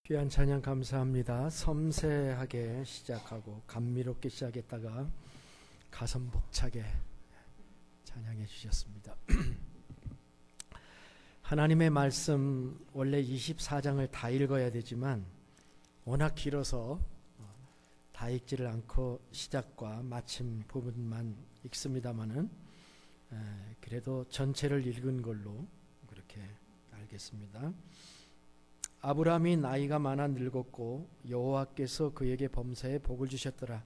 귀한 찬양 감사합니다. 섬세하게 시작하고 감미롭게 시작했다가 가슴 벅차게 찬양해 주셨습니다. 하나님의 말씀 원래 24장을 다 읽어야 되지만 워낙 길어서 다 읽지를 않고 시작과 마침 부분만 읽습니다마는 그래도 전체를 읽은 걸로 그렇게 알겠습니다. 아브라함이 나이가 많아 늙었고 여호와께서 그에게 범사에 복을 주셨더라.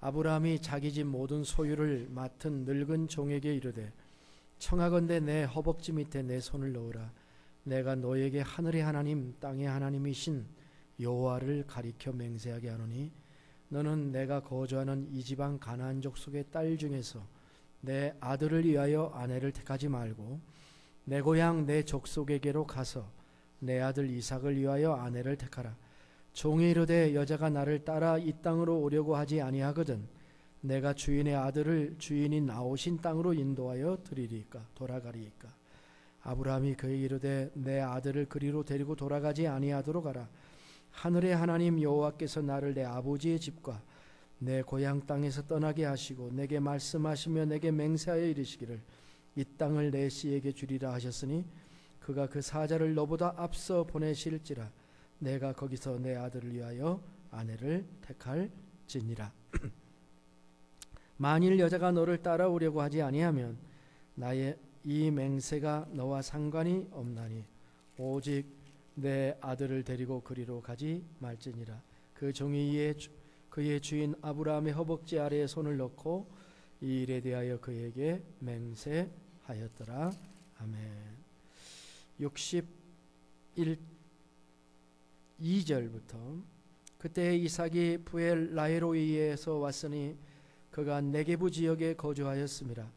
아브라함이 자기 집 모든 소유를 맡은 늙은 종에게 이르되 청하건대 내 허벅지 밑에 내 손을 넣으라. 내가 너에게 하늘의 하나님 땅의 하나님이신 여호와를 가리켜 맹세하게 하노니 너는 내가 거주하는 이 지방 가나안 족속의 딸 중에서 내 아들을 위하여 아내를 택하지 말고 내 고향 내 족속에게로 가서 내 아들 이삭을 위하여 아내를 택하라. 종이 이르되 여자가 나를 따라 이 땅으로 오려고 하지 아니하거든 내가 주인의 아들을 주인이 나오신 땅으로 인도하여 드리리까 돌아가리이까. 아브라함이 그에게 이르되 내 아들을 그리로 데리고 돌아가지 아니하도록 하라. 하늘의 하나님 여호와께서 나를 내 아버지의 집과 내 고향 땅에서 떠나게 하시고 내게 말씀하시며 내게 맹세하여 이르시기를 이 땅을 내 씨에게 주리라 하셨으니 그가 그 사자를 너보다 앞서 보내실지라 내가 거기서 내 아들을 위하여 아내를 택할지니라. 만일 여자가 너를 따라오려고 하지 아니하면 나의 이 맹세가 너와 상관이 없나니 오직 내 아들을 데리고 그리로 가지 말지니라. 그 종이 그의 주인 아브라함의 허벅지 아래에 손을 넣고 이 일에 대하여 그에게 맹세하였더라. 아멘. 62절부터 그때 이삭이 부엘 라헤로이에서 왔으니 그가 네게부 지역에 거주하였습니다.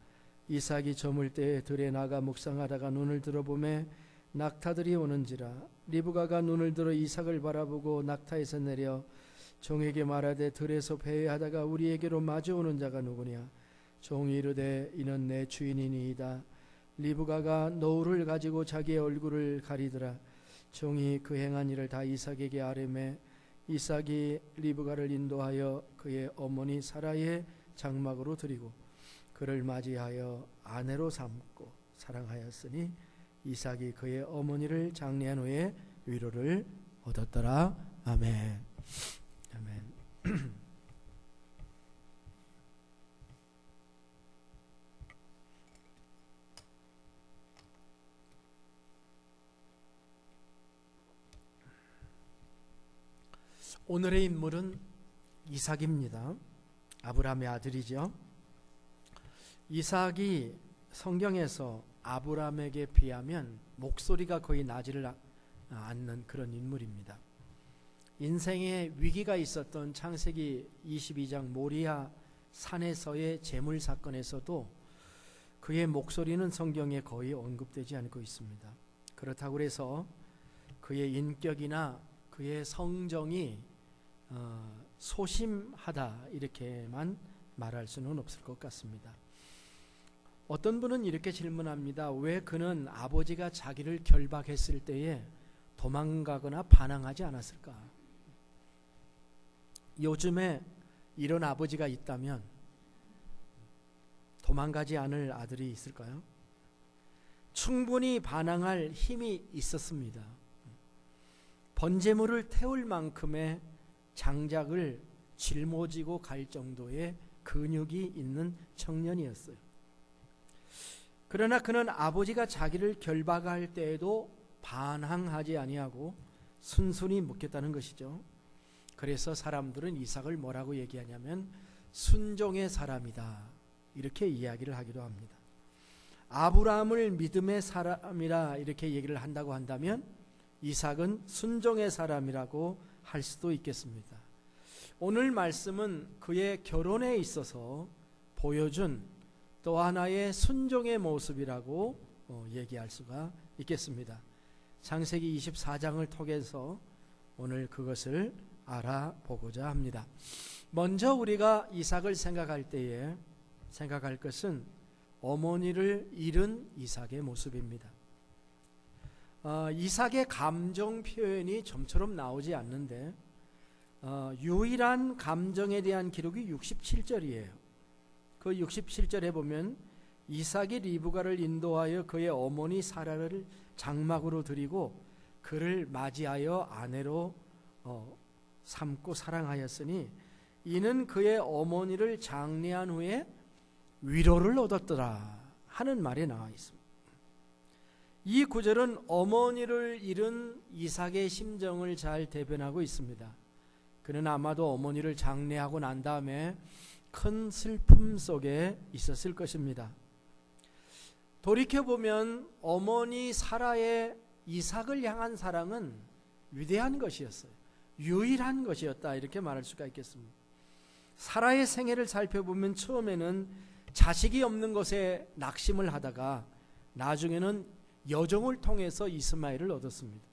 이삭이 저물 때에 들에 나가 묵상하다가 눈을 들어보매 낙타들이 오는지라. 리브가가 눈을 들어 이삭을 바라보고 낙타에서 내려 종에게 말하되 들에서 배회하다가 우리에게로 마주오는 자가 누구냐. 종이 이르되 이는 내 주인이니이다. 리브가가 너울을 가지고 자기의 얼굴을 가리더라. 종이 그 행한 일을 다 이삭에게 아뢰매 이삭이 리브가를 인도하여 그의 어머니 사라의 장막으로 드리고 그를 맞이하여 아내로 삼고 사랑하였으니 이삭이 그의 어머니를 장례한 후에 위로를 얻었더라. 아멘. 아멘. 오늘의 인물은 이삭입니다. 아브라함의 아들이죠. 이삭이 성경에서 아브라함에게 비하면 목소리가 거의 나지를 않는 그런 인물입니다. 인생에 위기가 있었던 창세기 22장 모리아 산에서의 재물 사건에서도 그의 목소리는 성경에 거의 언급되지 않고 있습니다. 그렇다고 해서 그의 인격이나 그의 성정이 소심하다 이렇게만 말할 수는 없을 것 같습니다. 어떤 분은 이렇게 질문합니다. 왜 그는 아버지가 자기를 결박했을 때에 도망가거나 반항하지 않았을까? 요즘에 이런 아버지가 있다면 도망가지 않을 아들이 있을까요? 충분히 반항할 힘이 있었습니다. 번제물을 태울 만큼의 장작을 짊어지고 갈 정도의 근육이 있는 청년이었어요. 그러나 그는 아버지가 자기를 결박할 때에도 반항하지 아니하고 순순히 묵혔다는 것이죠. 그래서 사람들은 이삭을 뭐라고 얘기하냐면 순종의 사람이다 이렇게 이야기를 하기도 합니다. 아브라함을 믿음의 사람이라 이렇게 얘기를 한다고 한다면 이삭은 순종의 사람이라고 할 수도 있겠습니다. 오늘 말씀은 그의 결혼에 있어서 보여준 또 하나의 순종의 모습이라고 얘기할 수가 있겠습니다. 창세기 24장을 통해서 오늘 그것을 알아보고자 합니다. 먼저 우리가 이삭을 생각할 때에 생각할 것은 어머니를 잃은 이삭의 모습입니다. 이삭의 감정 표현이 좀처럼 나오지 않는데 유일한 감정에 대한 기록이 67절이에요. 그 67절에 보면 이삭이 리브가를 인도하여 그의 어머니 사라를 장막으로 들이고 그를 맞이하여 아내로 삼고 사랑하였으니 이는 그의 어머니를 장례한 후에 위로를 얻었더라 하는 말이 나와 있습니다. 이 구절은 어머니를 잃은 이삭의 심정을 잘 대변하고 있습니다. 그는 아마도 어머니를 장례하고 난 다음에 큰 슬픔 속에 있었을 것입니다. 돌이켜보면 어머니 사라의 이삭을 향한 사랑은 위대한 것이었어요. 유일한 것이었다 이렇게 말할 수가 있겠습니다. 사라의 생애를 살펴보면 처음에는 자식이 없는 것에 낙심을 하다가 나중에는 여종을 통해서 이스마엘을 얻었습니다.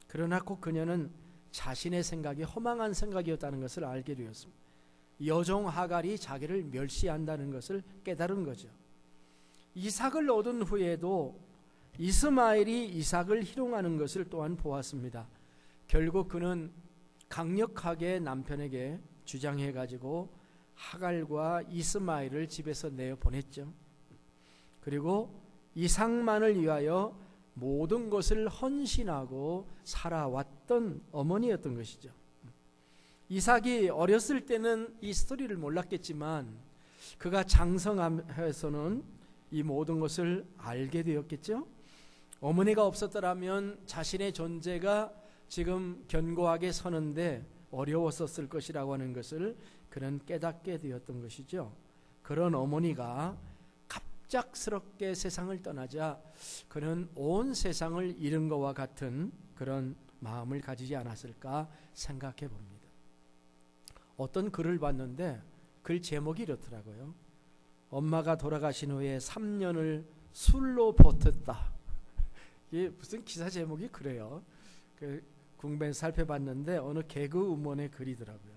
그러나 꼭 그녀는 자신의 생각이 허망한 생각이었다는 것을 알게 되었습니다. 여종 하갈이 자기를 멸시한다는 것을 깨달은 거죠. 이삭을 얻은 후에도 이스마엘이 이삭을 희롱하는 것을 또한 보았습니다. 결국 그는 강력하게 남편에게 주장해 가지고 하갈과 이스마엘을 집에서 내어보냈죠. 그리고 이삭만을 위하여 모든 것을 헌신하고 살아왔던 어머니였던 것이죠. 이삭이 어렸을 때는 이 스토리를 몰랐겠지만 그가 장성하여서는 이 모든 것을 알게 되었겠죠. 어머니가 없었더라면 자신의 존재가 지금 견고하게 서는데 어려웠었을 것이라고 하는 것을 그는 깨닫게 되었던 것이죠. 그런 어머니가 갑작스럽게 세상을 떠나자 그는 온 세상을 잃은 것과 같은 그런 마음을 가지지 않았을까 생각해 봅니다. 어떤 글을 봤는데 글 제목이 이렇더라고요. 엄마가 돌아가신 후에 3년을 술로 버텼다. 이게 무슨 기사 제목이 그래요. 궁금해서 살펴봤는데 어느 개그 음원의 글이더라고요.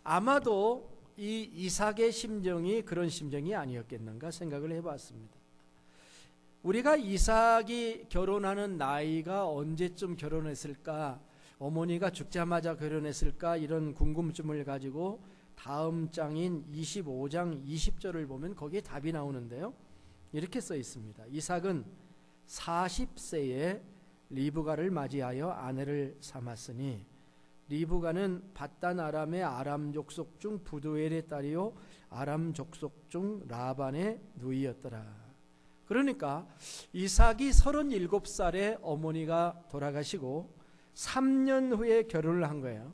아마도 이 이삭의 심정이 그런 심정이 아니었겠는가 생각을 해봤습니다. 우리가 이삭이 결혼하는 나이가 언제쯤 결혼했을까, 어머니가 죽자마자 결혼했을까, 이런 궁금증을 가지고 다음 장인 25장 20절을 보면 거기에 답이 나오는데요. 이렇게 써 있습니다. 이삭은 40세에 리브가를 맞이하여 아내를 삼았으니 리브가는 밧단 아람의 아람 족속 중 부두엘의 딸이요 아람 족속 중 라반의 누이였더라. 그러니까 이삭이 37살에 어머니가 돌아가시고 3년 후에 결혼을 한 거예요.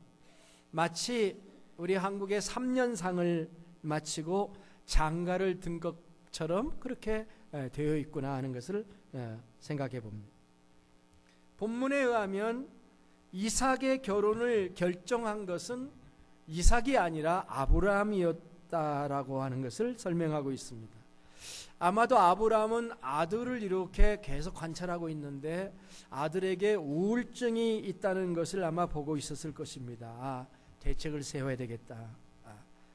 마치 우리 한국의 3년상을 마치고 장가를 든 것처럼 그렇게 되어 있구나 하는 것을 생각해 봅니다. 본문에 의하면 이삭의 결혼을 결정한 것은 이삭이 아니라 아브라함이었다라고 하는 것을 설명하고 있습니다. 아마도 아브라함은 아들을 이렇게 계속 관찰하고 있는데 아들에게 우울증이 있다는 것을 아마 보고 있었을 것입니다. 대책을 세워야 되겠다.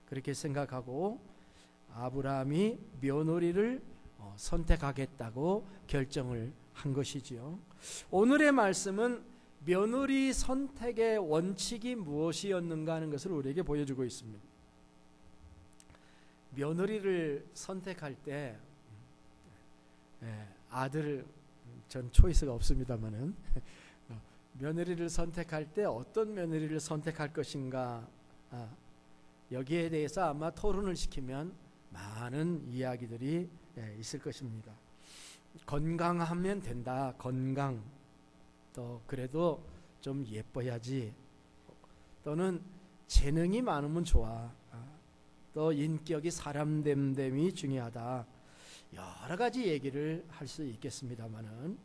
그렇게 생각하고 아브라함이 며느리를 선택하겠다고 결정을 한 것이지요. 오늘의 말씀은 며느리 선택의 원칙이 무엇이었는가 하는 것을 우리에게 보여주고 있습니다. 며느리를 선택할 때 아들, 전 초이스가 없습니다만은 며느리를 선택할 때 어떤 며느리를 선택할 것인가, 여기에 대해서 아마 토론을 시키면 많은 이야기들이 있을 것입니다. 건강하면 된다. 건강. 또 그래도 좀 예뻐야지. 또는 재능이 많으면 좋아. 또 인격이 사람됨이 중요하다. 여러 가지 얘기를 할 수 있겠습니다만은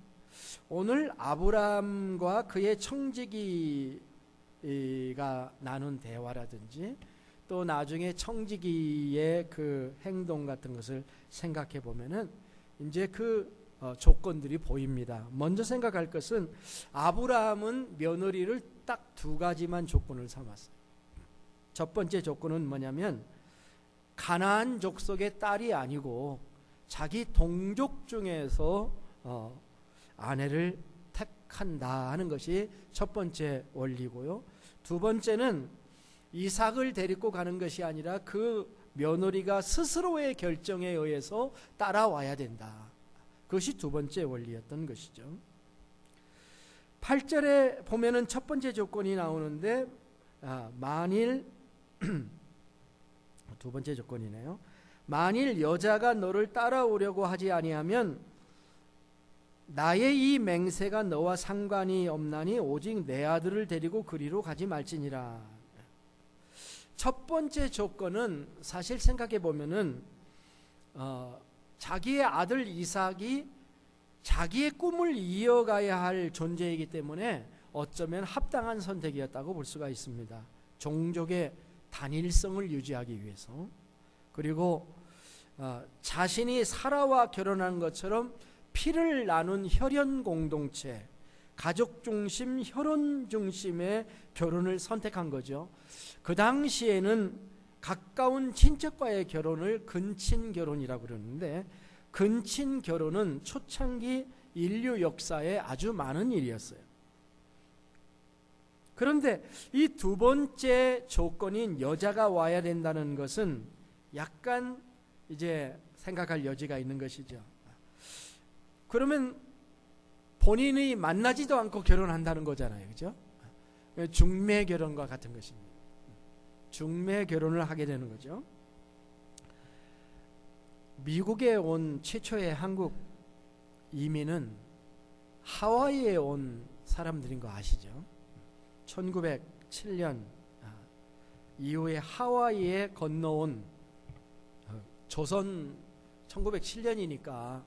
오늘 아브라함과 그의 청지기가 나눈 대화라든지 또 나중에 청지기의 그 행동 같은 것을 생각해 보면은 이제 그 조건들이 보입니다. 먼저 생각할 것은 아브라함은 며느리를 딱 두 가지만 조건을 삼았어요. 첫 번째 조건은 뭐냐면 가나안 족속의 딸이 아니고 자기 동족 중에서 아내를 택한다 하는 것이 첫 번째 원리고요. 두 번째는 이삭을 데리고 가는 것이 아니라 그 며느리가 스스로의 결정에 의해서 따라와야 된다. 그것이 두 번째 원리였던 것이죠. 8절에 보면은 첫 번째 조건이 나오는데 만일 두 번째 조건이네요. 만일 여자가 너를 따라오려고 하지 아니하면 나의 이 맹세가 너와 상관이 없나니 오직 내 아들을 데리고 그리로 가지 말지니라. 첫 번째 조건은 사실 생각해 보면은 자기의 아들 이삭이 자기의 꿈을 이어가야 할 존재이기 때문에 어쩌면 합당한 선택이었다고 볼 수가 있습니다. 종족의 단일성을 유지하기 위해서. 그리고 자신이 사라와 결혼한 것처럼 피를 나눈 혈연 공동체, 가족 중심, 혈연 중심의 결혼을 선택한 거죠. 그 당시에는 가까운 친척과의 결혼을 근친 결혼이라고 그러는데, 근친 결혼은 초창기 인류 역사에 아주 많은 일이었어요. 그런데 이 두 번째 조건인 여자가 와야 된다는 것은 약간 이제 생각할 여지가 있는 것이죠. 그러면 본인이 만나지도 않고 결혼한다는 거잖아요. 그죠? 중매 결혼과 같은 것입니다. 중매 결혼을 하게 되는 거죠. 미국에 온 최초의 한국 이민은 하와이에 온 사람들인 거 아시죠? 1907년 이후에 하와이에 건너온 조선 1907년이니까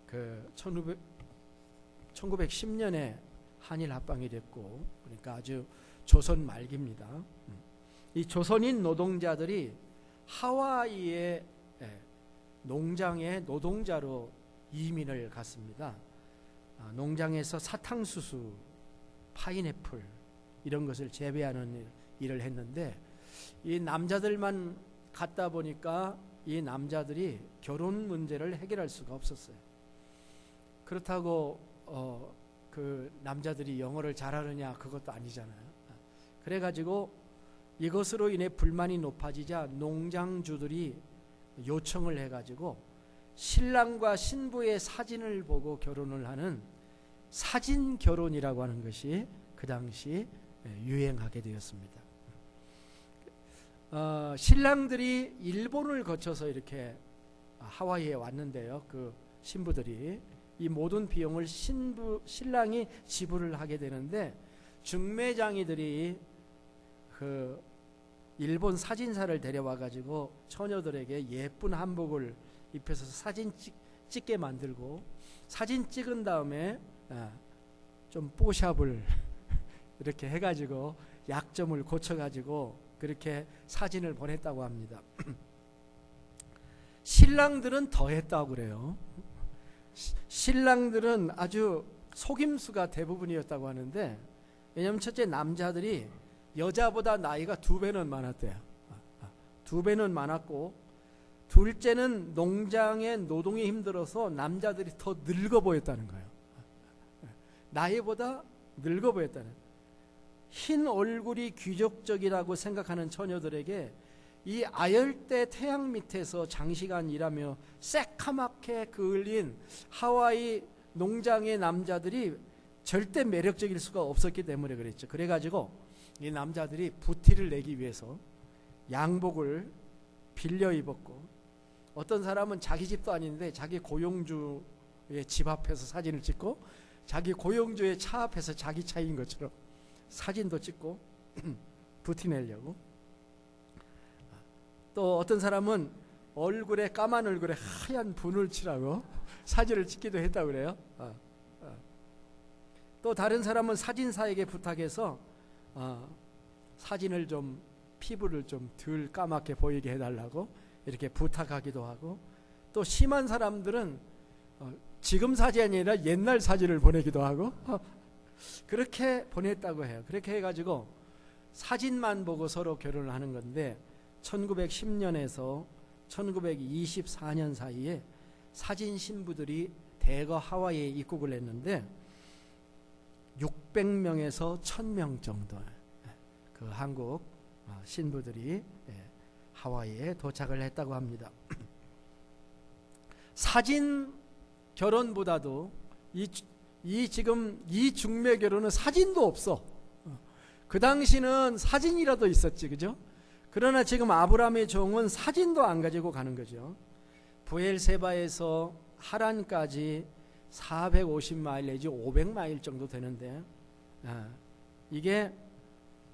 그 1910년에 한일 합방이 됐고, 그러니까 아주 조선 말기입니다. 이 조선인 노동자들이 하와이의 농장에 노동자로 이민을 갔습니다. 농장에서 사탕수수, 파인애플 이런 것을 재배하는 일을 했는데, 이 남자들만 갔다 보니까 이 남자들이 결혼 문제를 해결할 수가 없었어요. 그렇다고 그 남자들이 영어를 잘하느냐, 그것도 아니잖아요. 그래가지고 이것으로 인해 불만이 높아지자 농장주들이 요청을 해가지고 신랑과 신부의 사진을 보고 결혼을 하는 사진 결혼이라고 하는 것이 그 당시 유행하게 되었습니다. 신랑들이 일본을 거쳐서 이렇게 하와이에 왔는데요. 그 신부들이 이 모든 비용을 신랑이 지불을 하게 되는데, 중매장이들이 그 일본 사진사를 데려와 가지고 처녀들에게 예쁜 한복을 입혀서 사진 찍게 만들고, 사진 찍은 다음에 좀 뽀샵을 이렇게 해가지고 약점을 고쳐가지고 그렇게 사진을 보냈다고 합니다. 신랑들은 더했다고 그래요. 신랑들은 아주 속임수가 대부분이었다고 하는데, 왜냐하면 첫째, 남자들이 여자보다 나이가 2배는 많았대요. 2배는 많았고, 둘째는 농장의 노동이 힘들어서 남자들이 더 늙어 보였다는 거예요. 나이보다 늙어 보였다는. 흰 얼굴이 귀족적이라고 생각하는 처녀들에게 이 아열대 태양 밑에서 장시간 일하며 새카맣게 그을린 하와이 농장의 남자들이 절대 매력적일 수가 없었기 때문에 그랬죠. 그래가지고 이 남자들이 부티를 내기 위해서 양복을 빌려 입었고, 어떤 사람은 자기 집도 아닌데 자기 고용주의 집 앞에서 사진을 찍고, 자기 고용주의 차 앞에서 자기 차인 것처럼 사진도 찍고 부티 내려고. 또 어떤 사람은 얼굴에, 까만 얼굴에 하얀 분을 칠하고 사진을 찍기도 했다고 그래요. 또 다른 사람은 사진사에게 부탁해서 사진을 좀, 피부를 좀 덜 까맣게 보이게 해달라고 이렇게 부탁하기도 하고, 또 심한 사람들은 지금 사진이 아니라 옛날 사진을 보내기도 하고 그렇게 보냈다고 해요. 그렇게 해가지고 사진만 보고 서로 결혼을 하는 건데, 1910년에서 1924년 사이에 사진 신부들이 대거 하와이에 입국을 했는데 600명에서 1000명 정도 그 한국 신부들이 하와이에 도착을 했다고 합니다. 사진 결혼보다도 지금 이 중매 결혼은 사진도 없어. 그 당시는 사진이라도 있었지, 그죠? 그러나 지금 아브라함의 종은 사진도 안 가지고 가는 거죠. 부엘세바에서 하란까지 450마일 내지 500마일 정도 되는데, 이게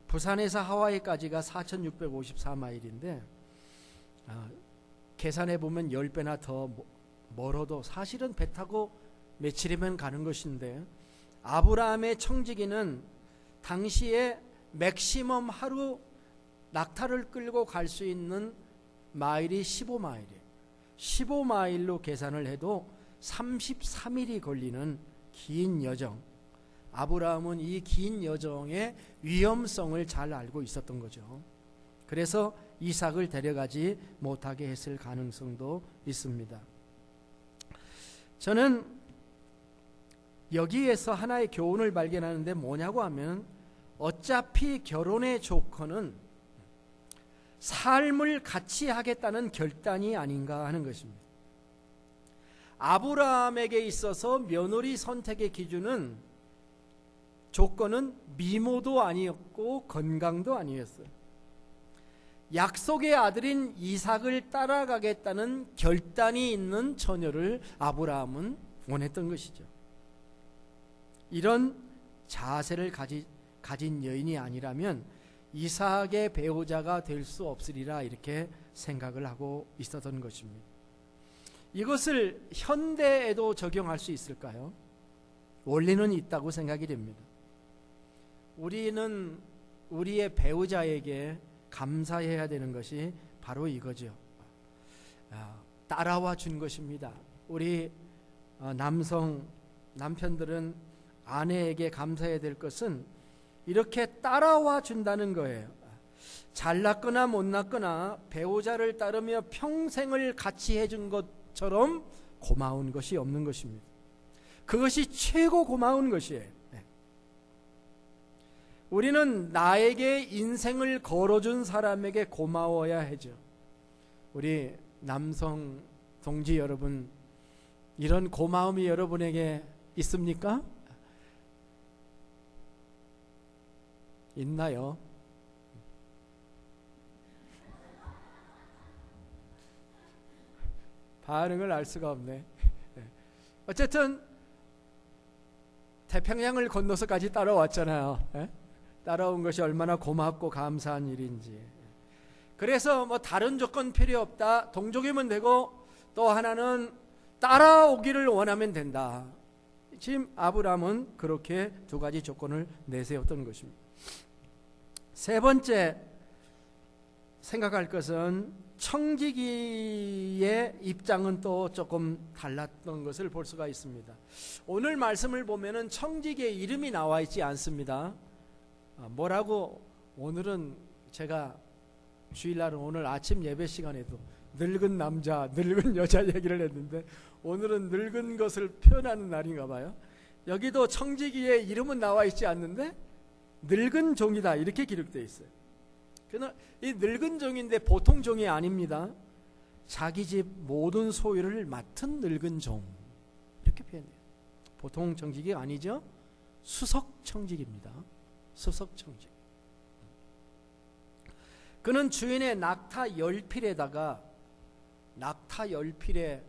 부산에서 하와이까지가 4654마일인데 계산해 보면 10배나 더 멀어도 사실은 배 타고 며칠이면 가는 것인데, 아브라함의 청지기는 당시에 맥시멈 하루 낙타를 끌고 갈 수 있는 마일이 15마일이에요. 15마일로 계산을 해도 33일이 걸리는 긴 여정. 아브라함은 이 긴 여정의 위험성을 잘 알고 있었던 거죠. 그래서 이삭을 데려가지 못하게 했을 가능성도 있습니다. 저는 여기에서 하나의 교훈을 발견하는데 뭐냐고 하면, 어차피 결혼의 조건은 삶을 같이 하겠다는 결단이 아닌가 하는 것입니다. 아브라함에게 있어서 며느리 선택의 기준은, 조건은 미모도 아니었고 건강도 아니었어요. 약속의 아들인 이삭을 따라가겠다는 결단이 있는 처녀를 아브라함은 원했던 것이죠. 이런 자세를 가진 여인이 아니라면 이삭의 배우자가 될 수 없으리라, 이렇게 생각을 하고 있었던 것입니다. 이것을 현대에도 적용할 수 있을까요? 원리는 있다고 생각이 됩니다. 우리는 우리의 배우자에게 감사해야 되는 것이 바로 이거죠. 따라와 준 것입니다. 우리 남편들은 아내에게 감사해야 될 것은 이렇게 따라와 준다는 거예요. 잘났거나 못났거나 배우자를 따르며 평생을 같이 해준 것처럼 고마운 것이 없는 것입니다. 그것이 최고 고마운 것이에요. 우리는 나에게 인생을 걸어준 사람에게 고마워야 하죠. 우리 남성 동지 여러분, 이런 고마움이 여러분에게 있습니까? 있나요? 반응을 알 수가 없네. 어쨌든 태평양을 건너서까지 따라왔잖아요. 따라온 것이 얼마나 고맙고 감사한 일인지. 그래서 뭐 다른 조건 필요 없다, 동족이면 되고, 또 하나는 따라오기를 원하면 된다. 지금 아브라함은 그렇게 두 가지 조건을 내세웠던 것입니다. 세 번째 생각할 것은, 청지기의 입장은 또 조금 달랐던 것을 볼 수가 있습니다. 오늘 말씀을 보면은 청지기의 이름이 나와 있지 않습니다. 뭐라고, 오늘은 제가 주일날은 오늘 아침 예배 시간에도 늙은 남자, 늙은 여자 얘기를 했는데, 오늘은 늙은 것을 표현하는 날인가 봐요. 여기도 청지기의 이름은 나와 있지 않는데 늙은 종이다, 이렇게 기록되어 있어요. 그러나 이 늙은 종인데 보통 종이 아닙니다. 자기 집 모든 소유를 맡은 늙은 종, 이렇게 표현해요. 보통 청지기가 아니죠. 수석 청지기입니다. 수석 청지기. 그는 주인의 낙타 10필에다가 낙타 10필에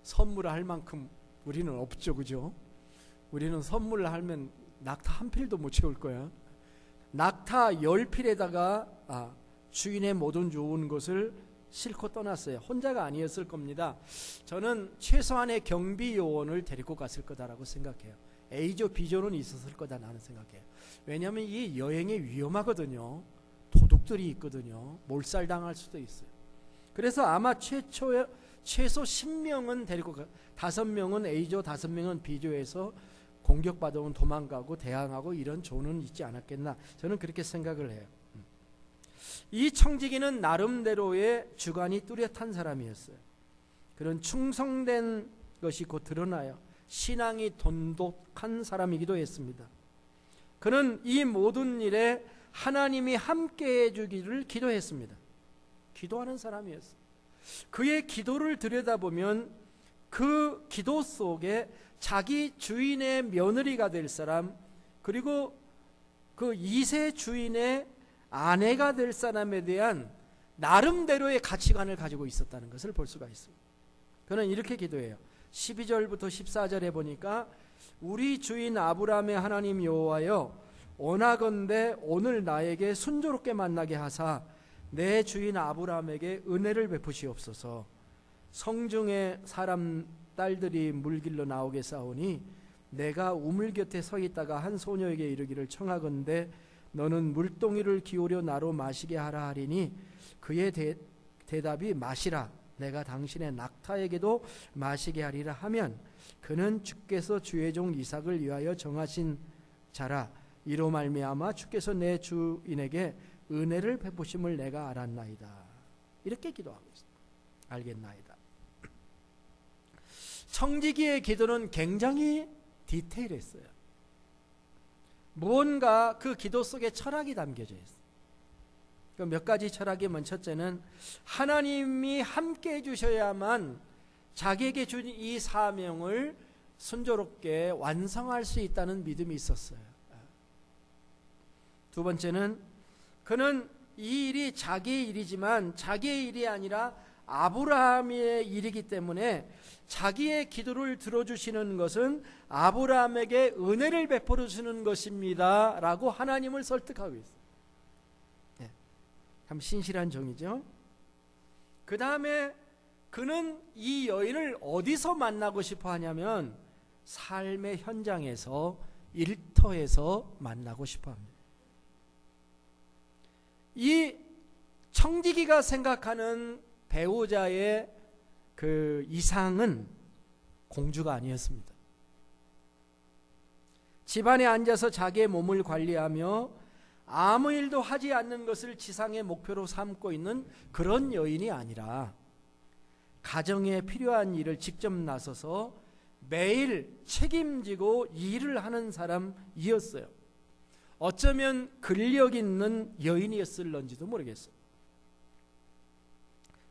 선물을 할 만큼 우리는 없죠, 그죠? 우리는 선물을 하면 낙타 한 필도 못 채울 거야. 낙타 10필에다가 주인의 모든 좋은 것을 싣고 떠났어요. 혼자가 아니었을 겁니다. 저는 최소한의 경비 요원을 데리고 갔을 거다라고 생각해요. A조, B조는 있었을 거다 나는 생각해요. 왜냐하면 이 여행이 위험하거든요. 도둑들이 있거든요. 몰살당할 수도 있어요. 그래서 아마 최소 10명은 데리고 5명은 A조, 5명은 B조에서 공격받아온 도망가고 대항하고 이런 조는 있지 않았겠나, 저는 그렇게 생각을 해요. 이 청지기는 나름대로의 주관이 뚜렷한 사람이었어요. 그런 충성된 것이 곧 드러나요. 신앙이 돈독한 사람이기도 했습니다. 그는 이 모든 일에 하나님이 함께해 주기를 기도했습니다. 기도하는 사람이었어요. 그의 기도를 들여다보면 그 기도 속에 자기 주인의 며느리가 될 사람, 그리고 그 2세 주인의 아내가 될 사람에 대한 나름대로의 가치관을 가지고 있었다는 것을 볼 수가 있습니다. 그는 이렇게 기도해요. 12절부터 14절에 보니까 우리 주인 아브라함의 하나님 여호와여, 원하건대 오늘 나에게 순조롭게 만나게 하사 내 주인 아브라함에게 은혜를 베푸시옵소서. 성중에 사람 딸들이 물길로 나오게 싸우니 내가 우물 곁에 서 있다가 한 소녀에게 이르기를 청하건대 너는 물동이를 기울여 나로 마시게 하라 하리니 그의 대답이 마시라, 내가 당신의 낙타에게도 마시게 하리라 하면 그는 주께서 주의 종 이삭을 위하여 정하신 자라, 이로 말미암아 주께서 내 주인에게 은혜를 베푸심을 내가 알았나이다. 이렇게 기도하고 있습니다. 알겠나이다. 청지기의 기도는 굉장히 디테일했어요. 무언가 그 기도 속에 철학이 담겨져 있어요. 몇 가지 철학이면, 첫째는 하나님이 함께 해주셔야만 자기에게 준 이 사명을 순조롭게 완성할 수 있다는 믿음이 있었어요. 두 번째는 그는 이 일이 자기의 일이지만 자기의 일이 아니라 아브라함의 일이기 때문에 자기의 기도를 들어주시는 것은 아브라함에게 은혜를 베풀어 주는 것입니다 라고 하나님을 설득하고 있어요. 참 신실한 종이죠. 그 다음에 그는 이 여인을 어디서 만나고 싶어 하냐면 삶의 현장에서, 일터에서 만나고 싶어 합니다. 이 청지기가 생각하는 배우자의 그 이상은 공주가 아니었습니다. 집안에 앉아서 자기의 몸을 관리하며 아무 일도 하지 않는 것을 지상의 목표로 삼고 있는 그런 여인이 아니라 가정에 필요한 일을 직접 나서서 매일 책임지고 일을 하는 사람이었어요. 어쩌면 근력 있는 여인이었을런지도 모르겠어요.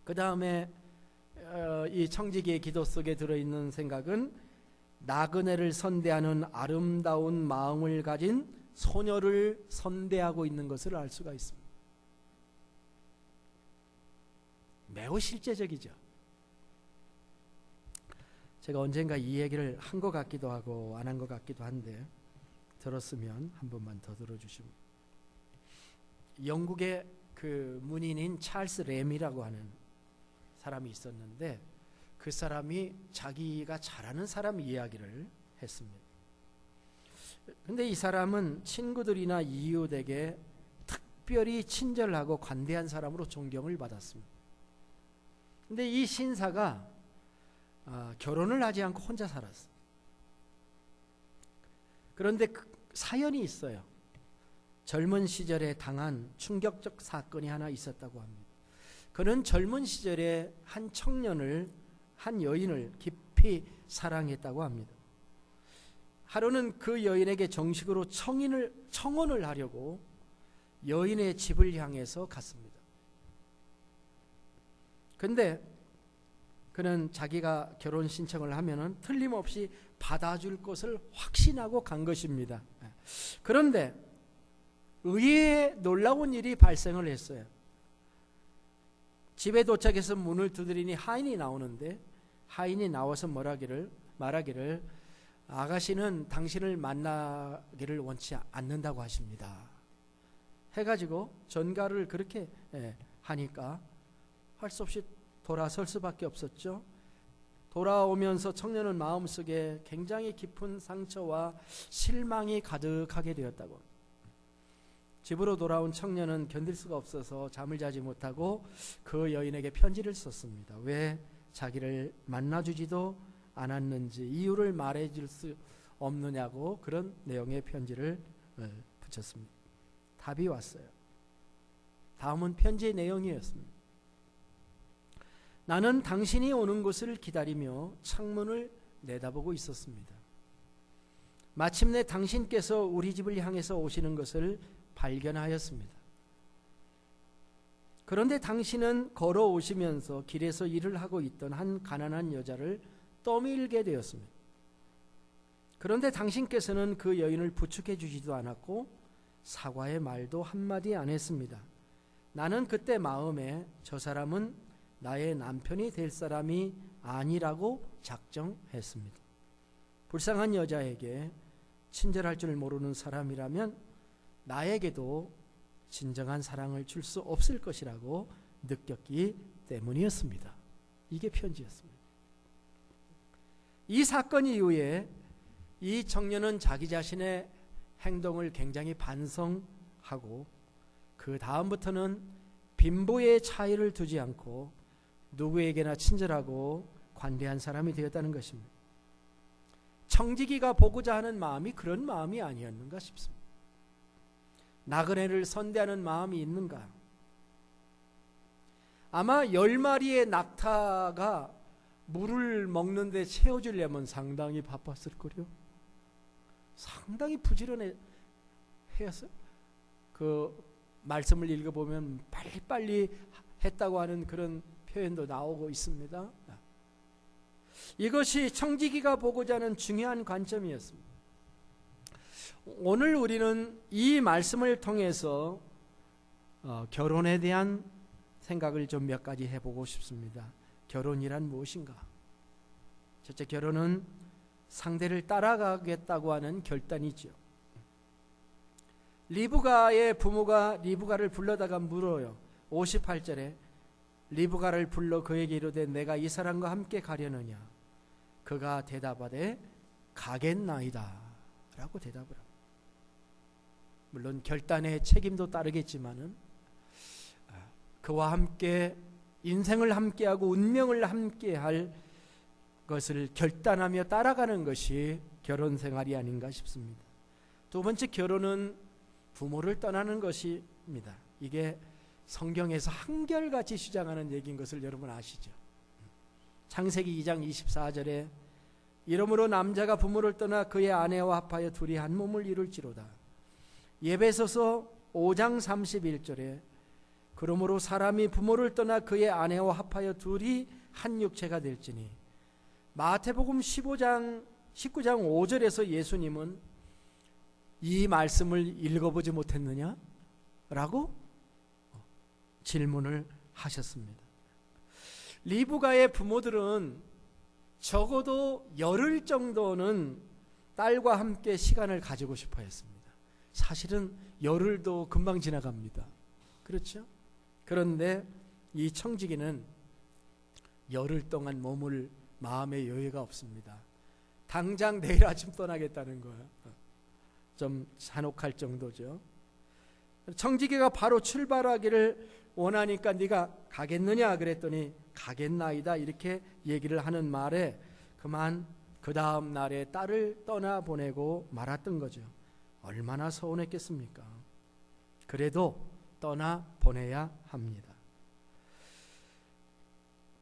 그 다음에 이 청지기의 기도 속에 들어있는 생각은 나그네를 선대하는 아름다운 마음을 가진 소녀를 선대하고 있는 것을 알 수가 있습니다. 매우 실제적이죠. 제가 언젠가 이 얘기를 한 것 같기도 하고 안 한 것 같기도 한데, 들었으면 한 번만 더 들어주시면, 영국의 그 문인인 찰스 램이라고 하는 사람이 있었는데 그 사람이 자기가 잘하는 사람 이야기를 했습니다. 근데 이 사람은 친구들이나 이웃에게 특별히 친절하고 관대한 사람으로 존경을 받았습니다. 근데 이 신사가 결혼을 하지 않고 혼자 살았어요. 그런데 그 사연이 있어요. 젊은 시절에 당한 충격적 사건이 하나 있었다고 합니다. 그는 젊은 시절에 한 청년을, 한 여인을 깊이 사랑했다고 합니다. 하루는 그 여인에게 정식으로 청혼을 하려고 여인의 집을 향해서 갔습니다. 근데 그는 자기가 결혼 신청을 하면은 틀림없이 받아줄 것을 확신하고 간 것입니다. 그런데 의외의 놀라운 일이 발생을 했어요. 집에 도착해서 문을 두드리니 하인이 나오는데, 하인이 나와서 말하기를 아가씨는 당신을 만나기를 원치 않는다고 하십니다 해가지고 전가를 그렇게 하니까 할 수 없이 돌아설 수밖에 없었죠. 돌아오면서 청년은 마음속에 굉장히 깊은 상처와 실망이 가득하게 되었다고. 집으로 돌아온 청년은 견딜 수가 없어서 잠을 자지 못하고 그 여인에게 편지를 썼습니다. 왜 자기를 만나주지도 않았는지 이유를 말해줄 수 없느냐고, 그런 내용의 편지를 붙였습니다. 답이 왔어요. 다음은 편지의 내용이었습니다. 나는 당신이 오는 것을 기다리며 창문을 내다보고 있었습니다. 마침내 당신께서 우리 집을 향해서 오시는 것을 발견하였습니다. 그런데 당신은 걸어오시면서 길에서 일을 하고 있던 한 가난한 여자를 떠밀게 되었습니다. 그런데 당신께서는 그 여인을 부축해 주지도 않았고 사과의 말도 한마디 안 했습니다. 나는 그때 마음에 저 사람은 나의 남편이 될 사람이 아니라고 작정했습니다. 불쌍한 여자에게 친절할 줄 모르는 사람이라면 나에게도 진정한 사랑을 줄 수 없을 것이라고 느꼈기 때문이었습니다. 이게 편지였습니다. 이 사건 이후에 이 청년은 자기 자신의 행동을 굉장히 반성하고 그 다음부터는 빈부의 차이를 두지 않고 누구에게나 친절하고 관대한 사람이 되었다는 것입니다. 청지기가 보고자 하는 마음이 그런 마음이 아니었는가 싶습니다. 나그네를 선대하는 마음이 있는가? 아마 10마리의 낙타가 물을 먹는데 채워주려면 상당히 바빴을 거요. 상당히 부지런해 해서 그 말씀을 읽어보면 빨리빨리 했다고 하는 그런 표현도 나오고 있습니다. 이것이 청지기가 보고자 하는 중요한 관점이었습니다. 오늘 우리는 이 말씀을 통해서 결혼에 대한 생각을 좀 몇 가지 해보고 싶습니다. 결혼이란 무엇인가? 첫째, 결혼은 상대를 따라가겠다고 하는 결단이죠. 리브가의 부모가 리브가를 불러다가 물어요. 58절에 리브가를 불러 그에게 이르되 내가 이 사람과 함께 가려느냐? 그가 대답하되 가겠나이다 라고 대답을 합니다. 물론 결단의 책임도 따르겠지만은 그와 함께 인생을 함께하고 운명을 함께할 것을 결단하며 따라가는 것이 결혼 생활이 아닌가 싶습니다. 두 번째, 결혼은 부모를 떠나는 것입니다. 이게 성경에서 한결같이 주장하는 얘기인 것을 여러분 아시죠? 창세기 2장 24절에 이러므로 남자가 부모를 떠나 그의 아내와 합하여 둘이 한 몸을 이룰지로다. 에베소서 5장 31절에 그러므로 사람이 부모를 떠나 그의 아내와 합하여 둘이 한 육체가 될지니. 마태복음 19장 5절에서 예수님은 이 말씀을 읽어보지 못했느냐? 라고 질문을 하셨습니다. 리브가의 부모들은 적어도 열흘 정도는 딸과 함께 시간을 가지고 싶어 했습니다. 사실은 열흘도 금방 지나갑니다. 그렇죠? 그런데 이 청지기는 열흘 동안 머물 마음의 여유가 없습니다. 당장 내일 아침 떠나겠다는 거예요. 좀 잔혹할 정도죠. 청지기가 바로 출발하기를 원하니까 네가 가겠느냐 그랬더니 가겠나이다 이렇게 얘기를 하는 말에 그만 그 다음 날에 딸을 떠나보내고 말았던 거죠. 얼마나 서운했겠습니까? 그래도 떠나보내야 합니다.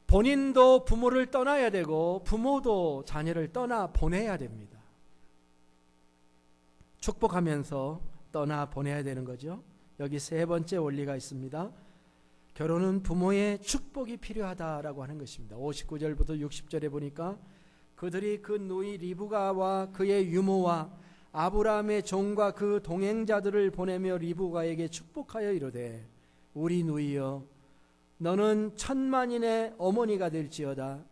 본인도 부모를 떠나야 되고 부모도 자녀를 떠나보내야 됩니다. 축복하면서 떠나보내야 되는 거죠. 여기 세 번째 원리가 있습니다. 결혼은 부모의 축복이 필요하다라고 하는 것입니다. 59절부터 60절에 보니까 그들이 그 누이 리브가와 그의 유모와 아브라함의 종과 그 동행자들을 보내며 리브가에게 축복하여 이르되 우리 누이여 너는 천만인의 어머니가 될지어다.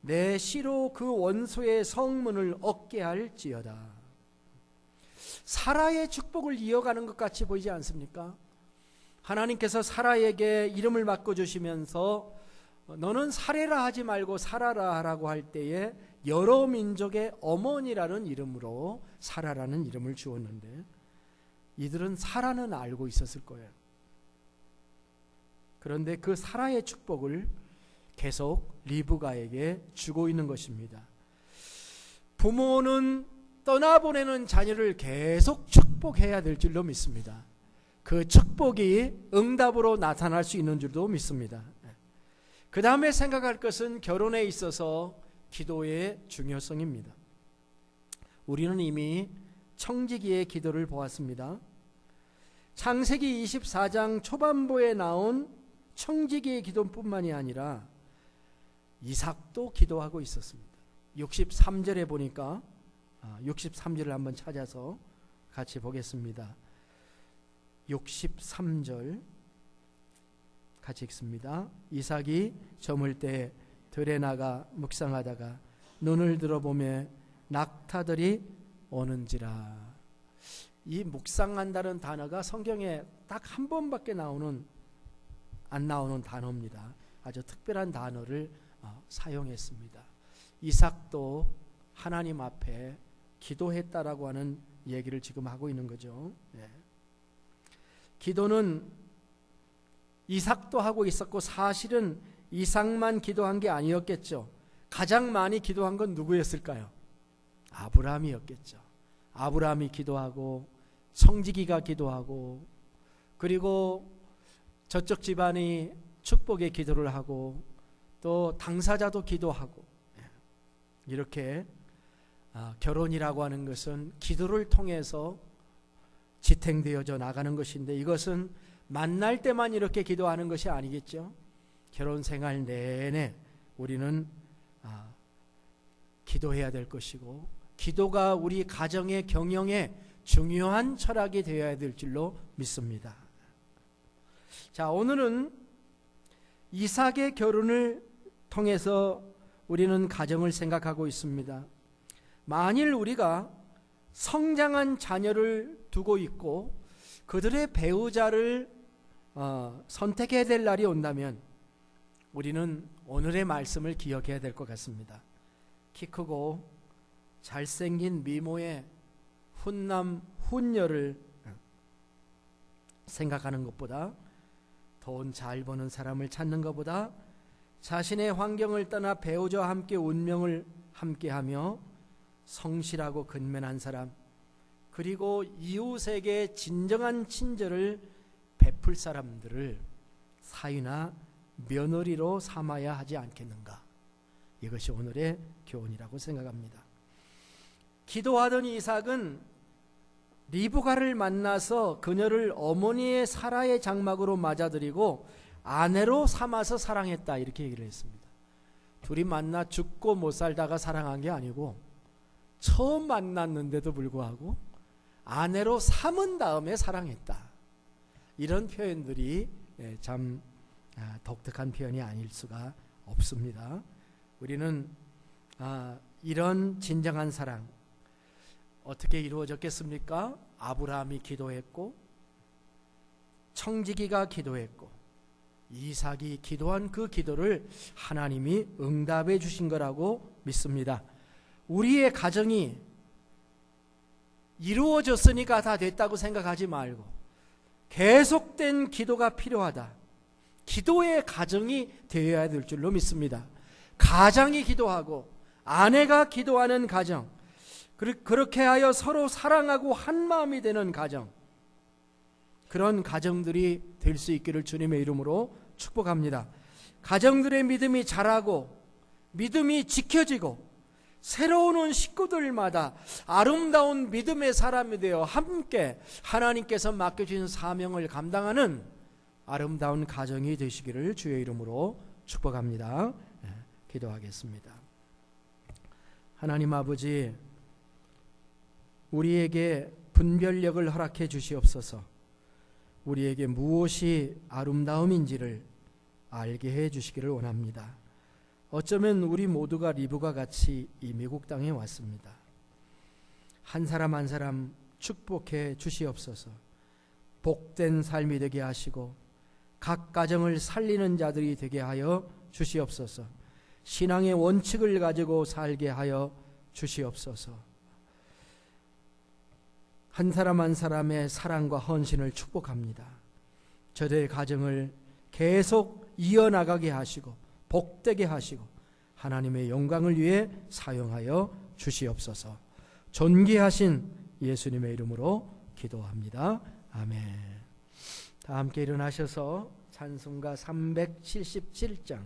내 씨로 그 원소의 성문을 얻게 할지어다. 사라의 축복을 이어가는 것 같이 보이지 않습니까? 하나님께서 사라에게 이름을 바꿔주시면서 너는 사레라 하지 말고 사라라 하라고 할 때에 여러 민족의 어머니라는 이름으로 사라라는 이름을 주었는데 이들은 사라는 알고 있었을 거예요. 그런데 그 사라의 축복을 계속 리브가에게 주고 있는 것입니다. 부모는 떠나보내는 자녀를 계속 축복해야 될 줄로 믿습니다. 그 축복이 응답으로 나타날 수 있는 줄도 믿습니다. 그 다음에 생각할 것은 결혼에 있어서 기도의 중요성입니다. 우리는 이미 청지기의 기도를 보았습니다. 창세기 24장 초반부에 나온 청지기의 기도뿐만이 아니라 이삭도 기도하고 있었습니다. 63절에 보니까 63절을 한번 찾아서 같이 보겠습니다. 63절 같이 읽습니다. 이삭이 저물 때 들에 나가 묵상하다가 눈을 들어보매 낙타들이 오는지라. 이 묵상한다는 단어가 성경에 딱 한 번밖에 안 나오는 단어입니다. 아주 특별한 단어를 사용했습니다. 이삭도 하나님 앞에 기도했다라고 하는 얘기를 지금 하고 있는 거죠. 네. 기도는 이삭도 하고 있었고 사실은 이삭만 기도한 게 아니었겠죠. 가장 많이 기도한 건 누구였을까요? 아브라함이었겠죠. 아브라함이 기도하고 청지기가 기도하고 그리고 저쪽 집안이 축복의 기도를 하고 또 당사자도 기도하고 이렇게 결혼이라고 하는 것은 기도를 통해서 지탱되어져 나가는 것인데 이것은 만날 때만 이렇게 기도하는 것이 아니겠죠. 결혼 생활 내내 우리는 기도해야 될 것이고 기도가 우리 가정의 경영에 중요한 철학이 되어야 될 줄로 믿습니다. 자, 오늘은 이삭의 결혼을 통해서 우리는 가정을 생각하고 있습니다. 만일 우리가 성장한 자녀를 두고 있고 그들의 배우자를 선택해야 될 날이 온다면 우리는 오늘의 말씀을 기억해야 될 것 같습니다. 키 크고 잘생긴 미모의 훈남 훈녀를 생각하는 것보다 돈 잘 버는 사람을 찾는 것보다 자신의 환경을 떠나 배우자와 함께 운명을 함께하며 성실하고 근면한 사람 그리고 이웃에게 진정한 친절을 베풀 사람들을 사위나 며느리로 삼아야 하지 않겠는가. 이것이 오늘의 교훈이라고 생각합니다. 기도하던 이삭은 리브가를 만나서 그녀를 어머니의 사라의 장막으로 맞아들이고 아내로 삼아서 사랑했다 이렇게 얘기를 했습니다. 둘이 만나 죽고 못 살다가 사랑한 게 아니고 처음 만났는데도 불구하고 아내로 삼은 다음에 사랑했다. 이런 표현들이 참 독특한 표현이 아닐 수가 없습니다. 우리는 이런 진정한 사랑 어떻게 이루어졌겠습니까? 아브라함이 기도했고 청지기가 기도했고 이삭이 기도한 그 기도를 하나님이 응답해 주신 거라고 믿습니다. 우리의 가정이 이루어졌으니까 다 됐다고 생각하지 말고 계속된 기도가 필요하다. 기도의 가정이 되어야 될 줄로 믿습니다. 가장이 기도하고 아내가 기도하는 가정, 그렇게 하여 서로 사랑하고 한마음이 되는 가정, 그런 가정들이 될 수 있기를 주님의 이름으로 축복합니다. 가정들의 믿음이 자라고 믿음이 지켜지고 새로운 온 식구들마다 아름다운 믿음의 사람이 되어 함께 하나님께서 맡겨주신 사명을 감당하는 아름다운 가정이 되시기를 주의 이름으로 축복합니다. 기도하겠습니다. 하나님 아버지, 우리에게 분별력을 허락해 주시옵소서. 우리에게 무엇이 아름다움인지를 알게 해 주시기를 원합니다. 어쩌면 우리 모두가 리브가 같이 이 미국 땅에 왔습니다. 한 사람 한 사람 축복해 주시옵소서. 복된 삶이 되게 하시고 각 가정을 살리는 자들이 되게 하여 주시옵소서. 신앙의 원칙을 가지고 살게 하여 주시옵소서. 한 사람 한 사람의 사랑과 헌신을 축복합니다. 저들의 가정을 계속 이어나가게 하시고 복되게 하시고 하나님의 영광을 위해 사용하여 주시옵소서. 존귀하신 예수님의 이름으로 기도합니다. 아멘. 다 함께 일어나셔서 찬송가 377장